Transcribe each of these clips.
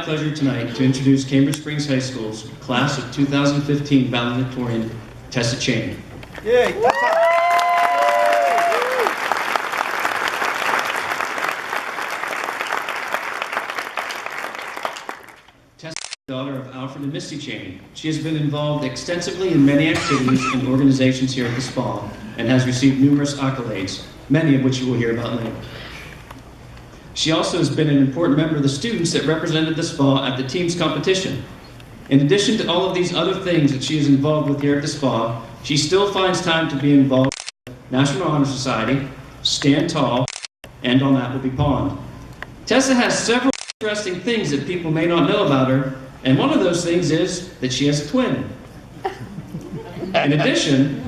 pleasure tonight to introduce Cambridge Springs High School's class of 2015 valedictorian, Tessa Cheney. Yay! Tessa is the daughter of Alfred and Misty Cheney. She has been involved extensively in many activities and organizations here at the SPA and has received numerous accolades, many of which you will hear about later. She also has been an important member of the students that represented the SPA at the team's competition. In addition to all of these other things that she is involved with here at the SPA, she still finds time to be involved with National Honor Society, Stand Tall, and on Appleby Pond. Tessa has several interesting things that people may not know about her, and one of those things is that she has a twin. In addition,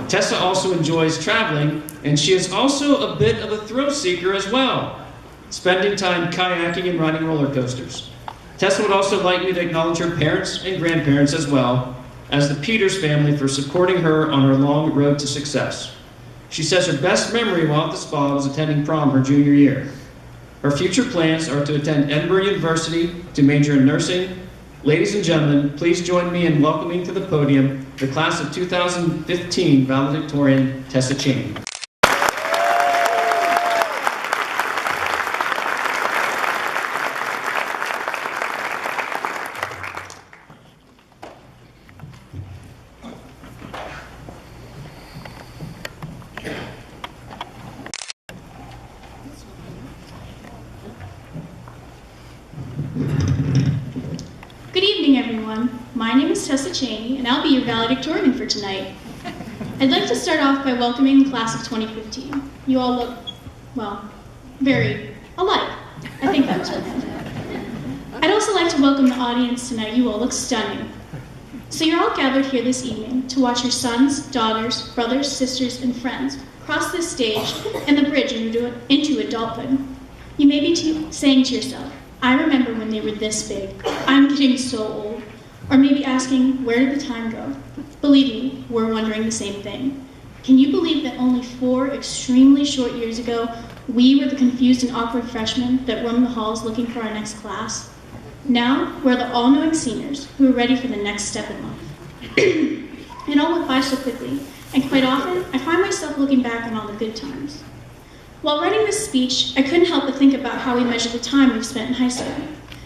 Tessa also enjoys traveling, and she is also a bit of a thrill seeker as well, spending time kayaking and riding roller coasters. Tessa would also like me to acknowledge her parents and grandparents as well as the Peters family for supporting her on her long road to success. She says her best memory while at the SPA was attending prom her junior year. Her future plans are to attend Edinburgh University to major in nursing. Ladies and gentlemen, please join me in welcoming to the podium the class of 2015 valedictorian, Tessa Cheney. Good evening, everyone. My name is Tessa Cheney, and I'll be your valedictorian for tonight. I'd like to start off by welcoming the class of 2015. You all look, well, very alike. I think that was planned. I'd also like to welcome the audience tonight. You all look stunning. So you're all gathered here this evening to watch your sons, daughters, brothers, sisters, and friends cross this stage and the bridge into adulthood. You may be saying to yourself, I remember when they were this big. I'm getting so old. Or maybe asking, where did the time go? Believe me, we're wondering the same thing. Can you believe that only 4 extremely short years ago, we were the confused and awkward freshmen that roamed the halls looking for our next class? Now, we're the all-knowing seniors who are ready for the next step in life. It all went by so quickly, and quite often, I find myself looking back on all the good times. While writing this speech, I couldn't help but think about how we measure the time we've spent in high school.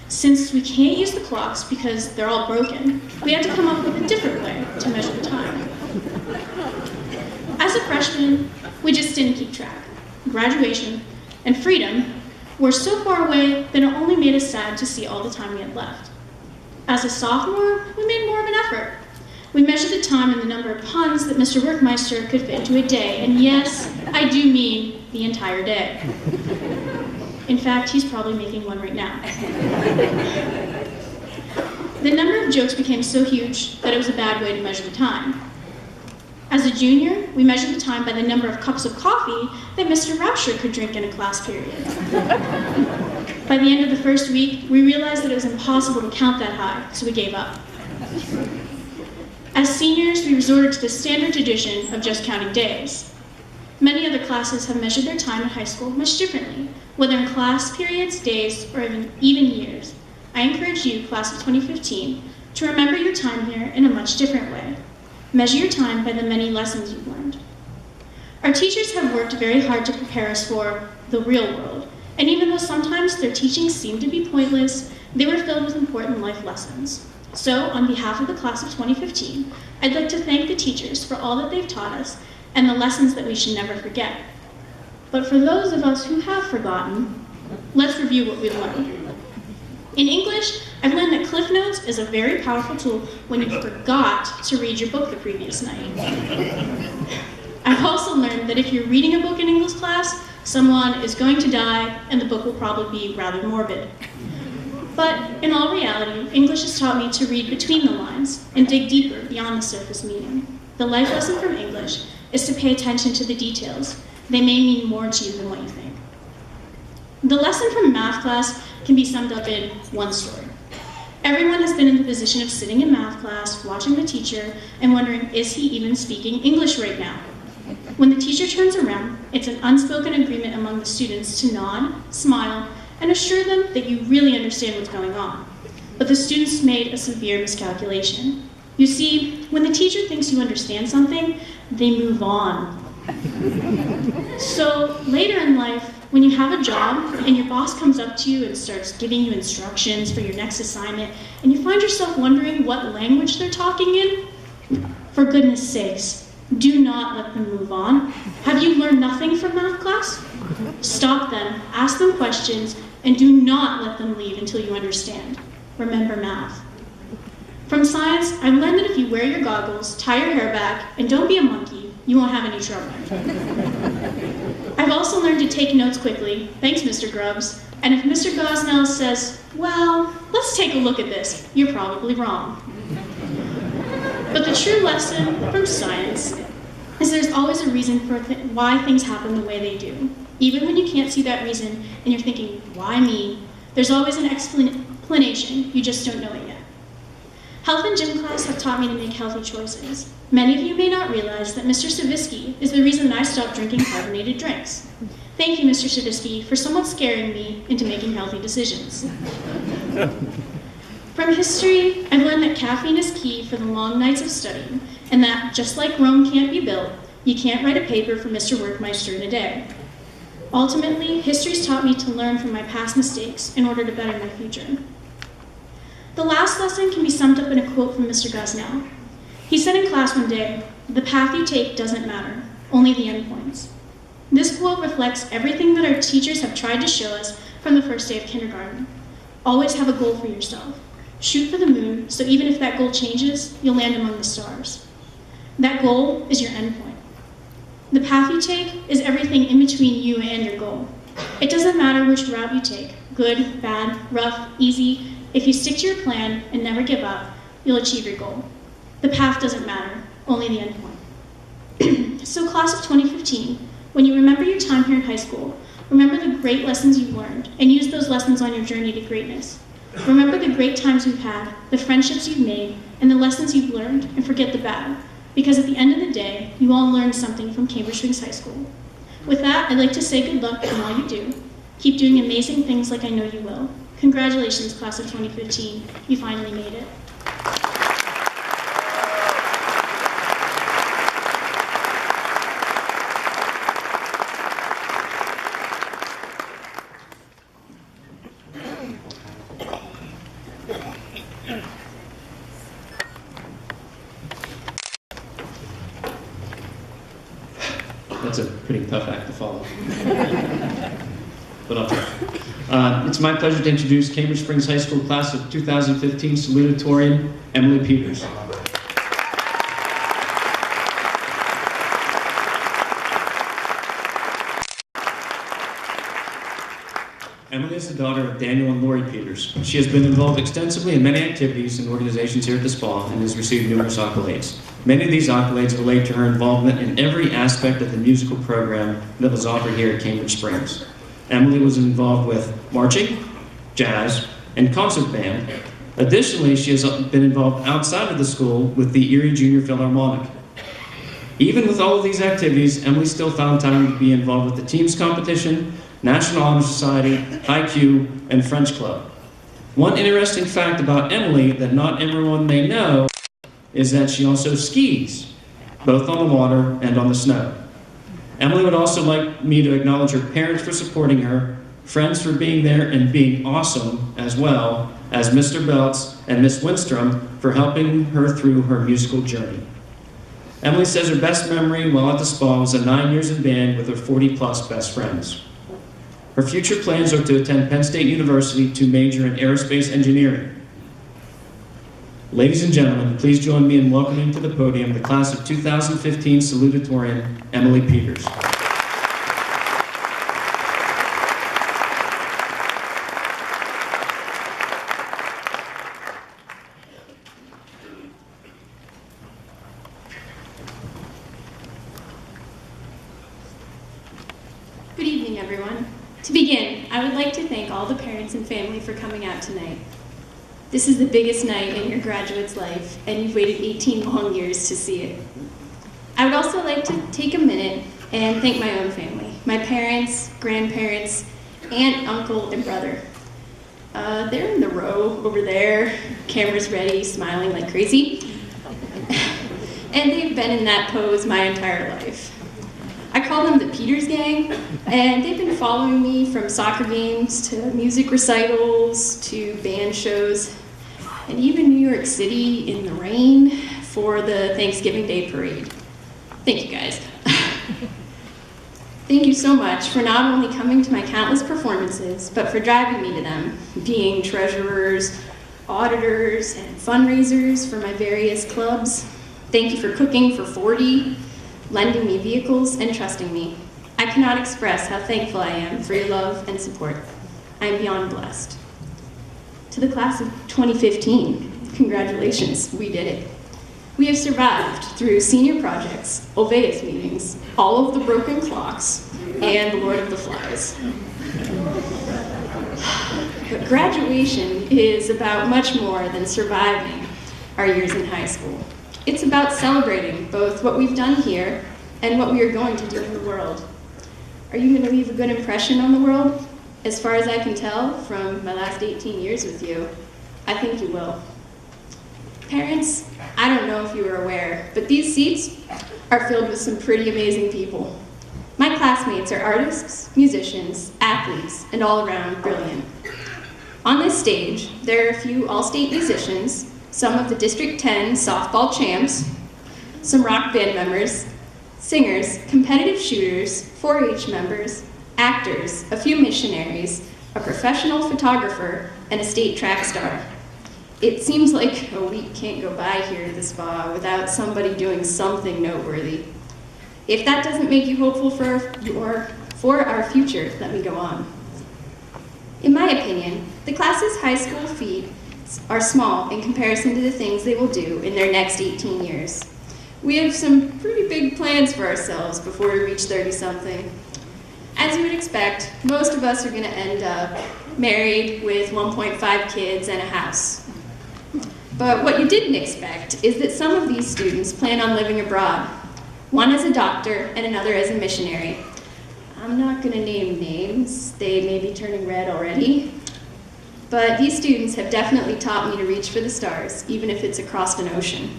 Since we can't use the clocks because they're all broken, we had to come up with a different way to measure the time. As a freshman, we just didn't keep track. Graduation and freedom were so far away that it only made us sad to see all the time we had left. As a sophomore, we made more of an effort. We measured the time and the number of puns that Mr. Workmeister could fit into a day, and yes, I do mean the entire day. In fact, he's probably making one right now. The number of jokes became so huge that it was a bad way to measure the time. As a junior, we measured the time by the number of cups of coffee that Mr. Rapture could drink in a class period. By the end of the first week, we realized that it was impossible to count that high, so we gave up. As seniors, we resorted to the standard tradition of just counting days. Many other classes have measured their time in high school much differently, whether in class periods, days, or even years. I encourage you, class of 2015, to remember your time here in a much different way. Measure your time by the many lessons you've learned. Our teachers have worked very hard to prepare us for the real world, and even though sometimes their teachings seemed to be pointless, they were filled with important life lessons. So, on behalf of the class of 2015, I'd like to thank the teachers for all that they've taught us and the lessons that we should never forget. But for those of us who have forgotten, let's review what we've learned. In English, I've learned that Cliff Notes is a very powerful tool when you forgot to read your book the previous night. I've also learned that if you're reading a book in English class, someone is going to die and the book will probably be rather morbid. But in all reality, English has taught me to read between the lines and dig deeper beyond the surface meaning. The life lesson from English is to pay attention to the details. They may mean more to you than what you think. The lesson from math class can be summed up in one story. Everyone has been in the position of sitting in math class, watching the teacher, and wondering, is he even speaking English right now? When the teacher turns around, it's an unspoken agreement among the students to nod, smile, and assure them that you really understand what's going on. But the students made a severe miscalculation. You see, when the teacher thinks you understand something, they move on. So later in life, when you have a job and your boss comes up to you and starts giving you instructions for your next assignment, and you find yourself wondering what language they're talking in, for goodness sakes, do not let them move on. Have you learned nothing from math class? Stop them, ask them questions, and do not let them leave until you understand. Remember math. From science, I've learned that if you wear your goggles, tie your hair back, and don't be a monkey, you won't have any trouble. I've also learned to take notes quickly, thanks Mr. Grubbs, and if Mr. Gosnell says, well, let's take a look at this, you're probably wrong. But the true lesson from science is there's always a reason for why things happen the way they do. Even when you can't see that reason and you're thinking, why me? There's always an explanation, you just don't know it yet. Health and gym class have taught me to make healthy choices. Many of you may not realize that Mr. Savitsky is the reason that I stopped drinking carbonated drinks. Thank you, Mr. Savitsky, for somewhat scaring me into making healthy decisions. From history, I've learned that caffeine is key for the long nights of studying, and that just like Rome can't be built, you can't write a paper for Mr. Workmeister in a day. Ultimately, history's taught me to learn from my past mistakes in order to better my future. The last lesson can be summed up in a quote from Mr. Gosnell. He said in class one day, "The path you take doesn't matter, only the endpoints." This quote reflects everything that our teachers have tried to show us from the first day of kindergarten. Always have a goal for yourself. Shoot for the moon, so even if that goal changes, you'll land among the stars. That goal is your endpoint. The path you take is everything in between you and your goal. It doesn't matter which route you take, good, bad, rough, easy. If you stick to your plan and never give up, you'll achieve your goal. The path doesn't matter, only the endpoint. So class of 2015, when you remember your time here in high school, remember the great lessons you've learned and use those lessons on your journey to greatness. Remember the great times we've had, the friendships you've made, and the lessons you've learned, and forget the bad. Because at the end of the day, you all learned something from Cambridge Springs High School. With that, I'd like to say good luck in all you do. Keep doing amazing things like I know you will. Congratulations, class of 2015. You finally made it. That's a pretty tough act to follow. But I'll try. It's my pleasure to introduce Cambridge Springs High School class of 2015 Saliditorian, Emily Peters. Emily is the daughter of Daniel and Lori Peters. She has been involved extensively in many activities and organizations here at the spa and has received numerous accolades. Many of these accolades relate to her involvement in every aspect of the musical program that was offered here at Cambridge Springs. Emily was involved with marching, jazz, and concert band. Additionally, she has been involved outside of the school with the Erie Junior Philharmonic. Even with all of these activities, Emily still found time to be involved with the teams competition, National Honor Society, IQ, and French Club. One interesting fact about Emily that not everyone may know is that she also skis, both on the water and on the snow. Emily would also like me to acknowledge her parents for supporting her, friends for being there and being awesome, as well as Mr. Belts and Miss Winstrom for helping her through her musical journey. Emily says her best memory while at the spa was the 9 years in band with her 40-plus best friends. Her future plans are to attend Penn State University to major in aerospace engineering. Ladies and gentlemen, please join me in welcoming to the podium the class of 2015 Saliditorian, Emily Peters. Good evening, everyone. To begin, I would like to thank all the parents and family for coming out tonight. This is the biggest night in your graduate's life, and you've waited 18 long years to see it. I would also also like to take a minute and thank my own family, my parents, grandparents, aunt, uncle, and brother. They're in the row over there, cameras ready, smiling like crazy. And they've been in that pose my entire life. I call them the Peters Gang, and they've been following me from soccer games to music recitals to band shows, and even New York City in the rain for the Thanksgiving Day parade. Thank you guys. Thank you so much for not only coming to my countless performances, but for driving me to them, being treasurers, auditors, and fundraisers for my various clubs. Thank you for cooking for 40, lending me vehicles, and trusting me. I cannot express how thankful I am for your love and support. I am beyond blessed. To the class of 2015, congratulations, we did it. We have survived through senior projects, Oveus meetings, all of the broken clocks, and the Lord of the Flies. But graduation is about much more than surviving our years in high school. It's about celebrating both what we've done here and what we are going to do in the world. Are you going to leave a good impression on the world? As far as I can tell from my last 18 years with you, I think you will. Parents, I don't know if you are aware, but these seats are filled with some pretty amazing people. My classmates are artists, musicians, athletes, and all around brilliant. On this stage, there are a few all-state musicians, some of the District 10 softball champs, some rock band members, singers, competitive shooters, 4-H members, actors, a few missionaries, a professional photographer, and a state track star. It seems like a week can't go by here at the spa without somebody doing something noteworthy. If that doesn't make you hopeful for our future, let me go on. In my opinion, the class's high school fees are small in comparison to the things they will do in their next 18 years. We have some pretty big plans for ourselves before we reach 30-something. As you would expect, most of us are going to end up married with 1.5 kids and a house. But what you didn't expect is that some of these students plan on living abroad, one as a doctor and another as a missionary. I'm not going to name names, they may be turning red already, but these students have definitely taught me to reach for the stars, even if it's across an ocean.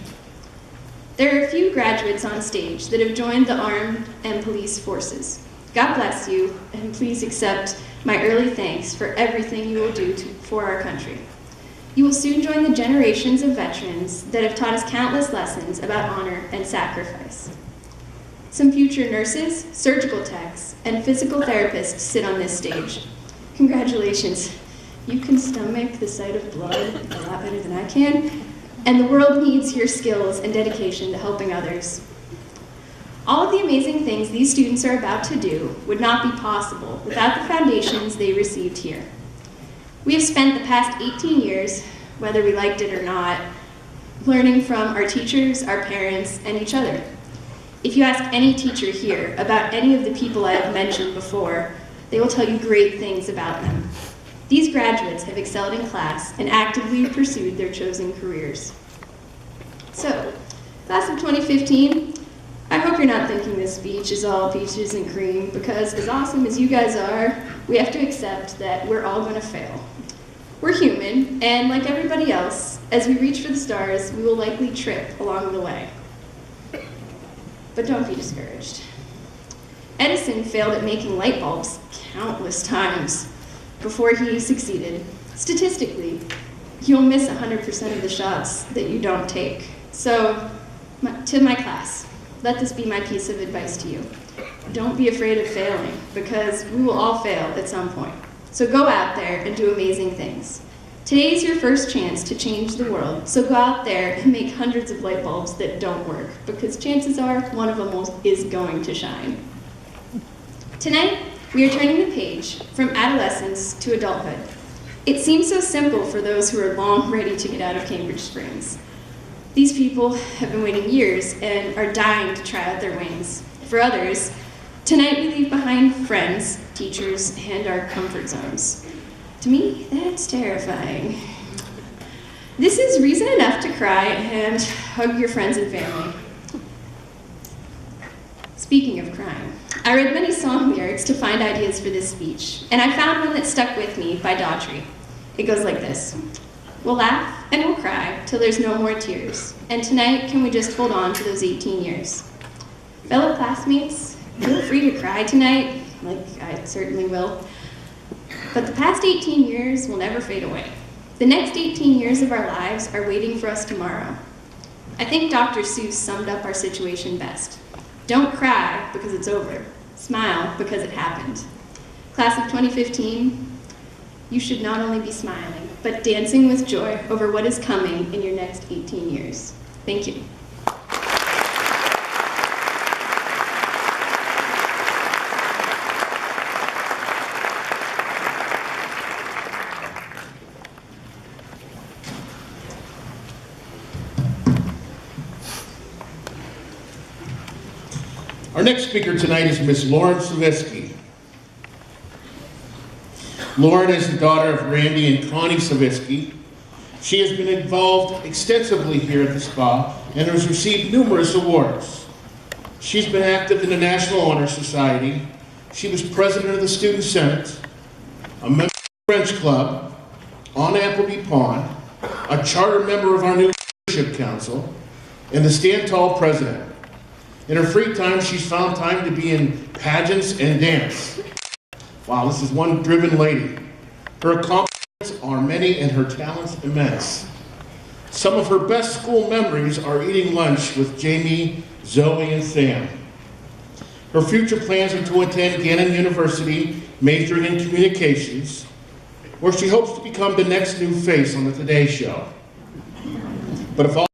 There are a few graduates on stage that have joined the armed and police forces. God bless you, and please accept my early thanks for everything you will do for our country. You will soon join the generations of veterans that have taught us countless lessons about honor and sacrifice. Some future nurses, surgical techs, and physical therapists sit on this stage. Congratulations. You can stomach the sight of blood a lot better than I can, and the world needs your skills and dedication to helping others. All of the amazing things these students are about to do would not be possible without the foundations they received here. We have spent the past 18 years, whether we liked it or not, learning from our teachers, our parents, and each other. If you ask any teacher here about any of the people I have mentioned before, they will tell you great things about them. These graduates have excelled in class and actively pursued their chosen careers. So, class of 2015, I hope you're not thinking this speech is all peaches and cream, because as awesome as you guys are, we have to accept that we're all going to fail. We're human, and like everybody else, as we reach for the stars, we will likely trip along the way. But don't be discouraged. Edison failed at making light bulbs countless times before he succeeded. Statistically, you'll miss 100% of the shots that you don't take. So, to my class, let this be my piece of advice to you. Don't be afraid of failing, because we will all fail at some point. So go out there and do amazing things. Today is your first chance to change the world, so go out there and make hundreds of light bulbs that don't work, because chances are one of them is going to shine. Tonight, we are turning the page from adolescence to adulthood. It seems so simple for those who are long ready to get out of Cambridge Springs. These people have been waiting years and are dying to try out their wings. For others, tonight we leave behind friends, teachers, and our comfort zones. To me, that's terrifying. This is reason enough to cry and hug your friends and family. Speaking of crying, I read many song lyrics to find ideas for this speech, and I found one that stuck with me by Daughtry. It goes like this. We'll laugh and we'll cry till there's no more tears, and tonight can we just hold on to those 18 years. Fellow classmates, feel free to cry tonight, like I certainly will, but the past 18 years will never fade away. The next 18 years of our lives are waiting for us tomorrow. I think Dr. Seuss summed up our situation best. Don't cry because it's over. Smile because it happened. Class of 2015, you should not only be smiling, but dancing with joy over what is coming in your next 18 years. Thank you. Our next speaker tonight is Miss Lauren Savitsky. Lauren is the daughter of Randy and Connie Savitsky. She has been involved extensively here at the spa and has received numerous awards. She's been active in the National Honor Society. She was president of the Student Senate, a member of the French Club, on Appleby Pond, a charter member of our new leadership council, and the Stand Tall president. In her free time, she's found time to be in pageants and dance. Wow, this is one driven lady. Her accomplishments are many and her talents immense. Some of her best school memories are eating lunch with Jamie, Zoe, and Sam. Her future plans are to attend Gannon University, majoring in communications, where she hopes to become the next new face on the Today Show. But if all